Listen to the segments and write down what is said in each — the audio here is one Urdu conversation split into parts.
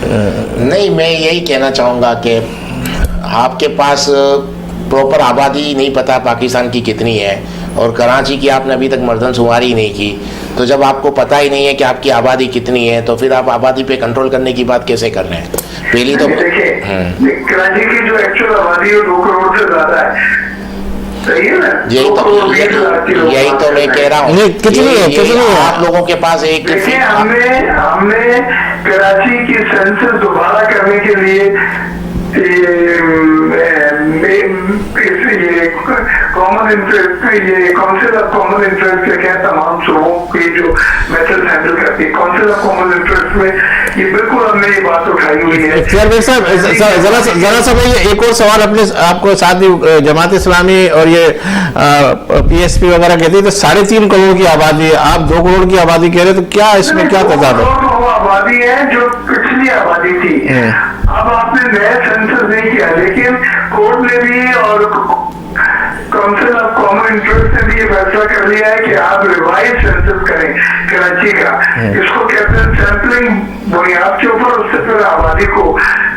نہیں، میں یہی کہنا چاہوں گا کہ آپ کے پاس پراپر آبادی نہیں پتہ پاکستان کی کتنی ہے، اور کراچی کی آپ نے ابھی تک مردم شماری ہی نہیں کی، تو جب آپ کو پتہ ہی نہیں ہے کہ آپ کی آبادی کتنی ہے تو پھر آپ آبادی پہ کنٹرول کرنے کی بات کیسے کر رہے ہیں؟ پہلی تو کراچی کی جو ایکچوئل آبادی ہے 2 کروڑ سے زیادہ ہے، یہی تو میں کہہ رہا ہوں، آپ لوگوں کے پاس ایک ہم نے کراچی کی سینسس دوبارہ کرنے کے لیے کامن انٹرسٹ، یہ کونسل آف کامن انٹرسٹ کے کیا تمام صوبوں کی جو میتھڈ ہینڈل کرتی ہے، کونسل آف کامن انٹرسٹ میں یہ بالکل ہم نے یہ بات اٹھائی ہوئی ہے۔ ذرا سا ایک اور سوال اپنے آپ کو ساتھ جماعت اسلامی اور یہ پی ایس پی وغیرہ کہتے ہیں تو 3.5 کروڑ کی آبادی ہے، آپ 2 کروڑ کی آبادی کہہ رہے تو کیا اس میں کیا تضاد ہے؟ وہ آبادی ہے جو پچھلی آبادی تھی، اب آپ نے نیا سینسس نہیں کیا، لیکن کورٹ نے بھی اور کونسل آف کامن انٹرسٹ نے بھی یہ فیصلہ کر لیا ہے کہ آپ ریوائز سینسس کریں کراچی کا، اس کو کہتے ہیں سیمپلنگ بنیاد کے اوپر، اس سے پھر آبادی کو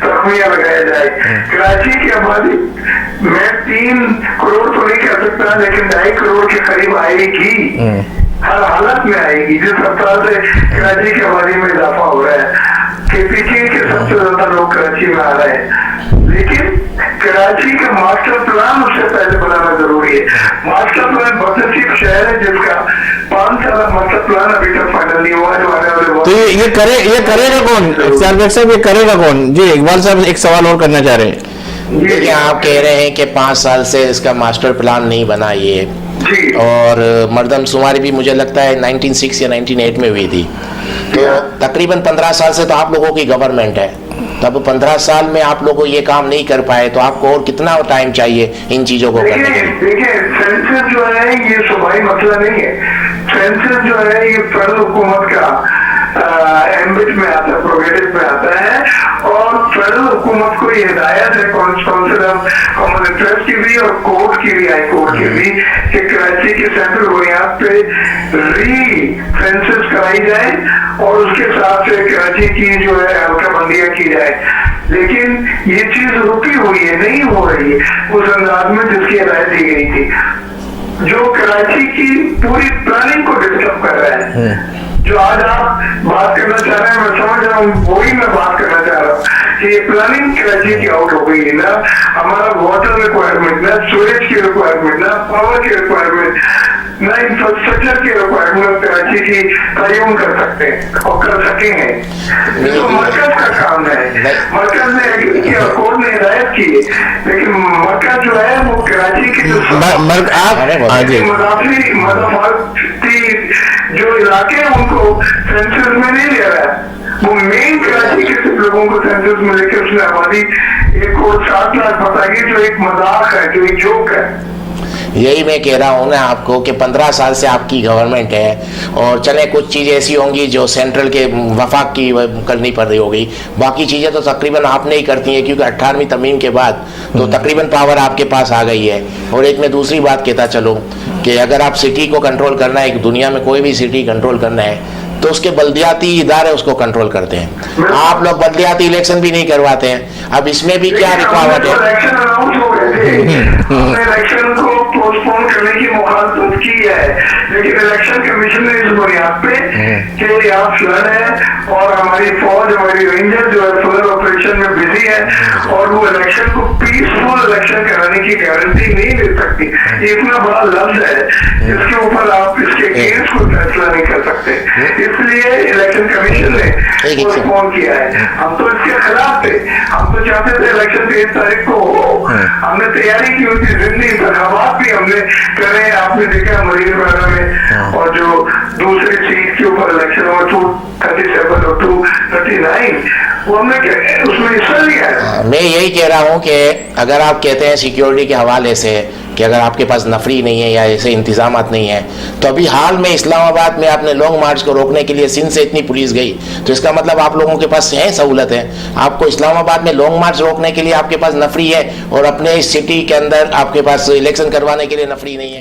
تخمینہ لگایا جائے۔ کراچی کی آبادی میں 3 کروڑ تو نہیں کہہ سکتا، لیکن 2.5 کروڑ کے قریب آئے گی، ہر حالت میں آئے گی، جس رفتار سے کراچی کی آبادی میں اضافہ ہو رہا ہے۔ KPK کے سب سے زیادہ لوگ کراچی میں آ رہے ہیں، لیکن کراچی کا ماسٹر پلان اس سے پہلے بنانا ضروری ہے۔ ماسٹر پلان بدنصیب شہر ہے جس کا 5 سالہ ماسٹر پلان ابھی تک فائنل نہیں ہوا ہے، جو آنے والے وقت۔ تو یہ کرے گا کون؟ اختیار بیگ صاحب یہ کرے گا کون؟ جی اقبال صاحب ایک سوال اور کرنا چاہ رہے ہیں۔ دیکھیں، آپ کہہ رہے ہیں کہ 5 سال سے اس کا ماسٹر پلان نہیں بنا یہ، اور مردم شماری بھی مجھے لگتا ہے 1906 یا 1908 میں ہوئی تھی، تو تقریباً 15 سال سے تو آپ لوگوں کی گورنمنٹ ہے، تب 15 سال میں آپ لوگوں یہ کام نہیں کر پائے تو آپ کو اور کتنا ٹائم چاہیے ان چیزوں کو کرنے کے لیے؟ دیکھیں، سینسس جو ہے یہ صوبائی مسئلہ نہیں ہے، سینسس جو ہے یہ فیڈرل حکومت کا ایمبٹ میں آتا ہے، پروگریٹو میں آتا ہے، اور فیڈرل حکومت کو یہ ہدایت ہے کونسل آف کامن انٹرسٹ کی بھی اور کورٹ کی بھی، ہائی کورٹ کی بھی، کہ کراچی کے سینٹرل بنیاد پہ ری سینسس کرائی جائے اور اس کے ساتھ سے کراچی کی جو ہے حلقہ بندیاں کی جائے، لیکن یہ چیز رکی ہوئی ہے، نہیں ہو رہی ہے اس انداز میں جس کی ہدایت دی گئی تھی، جو کراچی کی پوری پلاننگ کو ڈسٹرب کر رہا ہے۔ جو آج آپ بات کرنا چاہ رہے ہیں میں سمجھ رہا ہوں، وہی میں بات کرنا چاہ رہا ہوں کہ یہ پلاننگ کراچی کی آؤٹ ہو گئی ہے، نہ ہمارا واٹر ریکوائرمنٹ، نہ سوریج کی ریکوائرمنٹ، نہ پاور کی ریکوائرمنٹ، نہ انفراسٹرکچر کی ریکوائرمنٹ کراچی کی تعین کر سکتے ہیں اور کر سکیں ہیں۔ یہ تو مرکز کا کام ہے، مرکز نے ایگری کیا، کورٹ نے ہدایت کی، لیکن مرکز جو ہے وہ کراچی کی مضافاتی جو علاقے ہیں ان کو سینسس میں نہیں لے رہا ہے، وہ مین کراچی کے صرف لوگوں کو سینسس میں لے کے اس نے آبادی 1 کروڑ 60 لاکھ بتائی، جو ایک مذاق ہے، جو ایک جوک ہے۔ یہی میں کہہ رہا ہوں نا آپ کو کہ 15 سال سے آپ کی گورنمنٹ ہے، اور چلیں کچھ چیزیں ایسی ہوں گی جو سینٹرل کے وفاق کی کرنی پڑ رہی ہوگی، باقی چیزیں تو تقریباً آپ نے ہی کرتی ہیں، کیونکہ 18ویں ترمیم کے بعد تو تقریباً پاور آپ کے پاس آ گئی ہے۔ اور ایک میں دوسری بات کہتا چلوں کہ اگر آپ سٹی کو کنٹرول کرنا ہے، ایک دنیا میں کوئی بھی سٹی کنٹرول کرنا ہے تو اس کے بلدیاتی ادارے اس کو کنٹرول کرتے ہیں، آپ لوگ بلدیاتی الیکشن بھی نہیں کرواتے ہیں، اب اس میں بھی کیا رکاوٹ ہے؟ الیکشن کو پوسٹ پون کرنے کی مخالفت کی ہے، لیکن الیکشن کمیشن نے اس بنیاد پہ کہ یہاں فلڈ ہے اور ہماری فوج، ہماری رینجر جو ہے فلڈ آپریشن میں بزی ہے، اور وہ الیکشن کو پیسفل الیکشن کرانے کی گارنٹی نہیں دے سکتی۔ یہ اتنا بڑا لفظ ہے جس کے اوپر آپ اس کے اگینسٹ کوئی فیصلہ نہیں کر سکتے، اس لیے الیکشن کمیشن نے پوسٹ پون کیا ہے۔ ہم تو اس کے خلاف تھے، ہم تو چاہتے تھے الیکشن 23 تاریخ کو ہو، ہم نے تیاری کی ہوئی تھی، زندگی انتخابات بھی ہم نے کرے، آپ نے دیکھا مدینہ پیرا میں، اور جو دوسری سیٹ کے اوپر الیکشن ہوا 237 اور 239 وہ ہم نے اس میں حصہ لیا ہے۔ میں یہی کہہ رہا ہوں کہ اگر آپ کہتے ہیں سیکیورٹی کے حوالے سے کہ اگر آپ کے پاس نفری نہیں ہے یا ایسے انتظامات نہیں ہیں، تو ابھی حال میں اسلام آباد میں آپ نے لانگ مارچ کو روکنے کے لیے سندھ سے اتنی پولیس گئی، تو اس کا مطلب آپ لوگوں کے پاس ہے سہولت ہے۔ آپ کو اسلام آباد میں لانگ مارچ روکنے کے لیے آپ کے پاس نفری ہے، اور اپنے اس سٹی کے اندر آپ کے پاس الیکشن کروانے کے لیے نفری نہیں ہے۔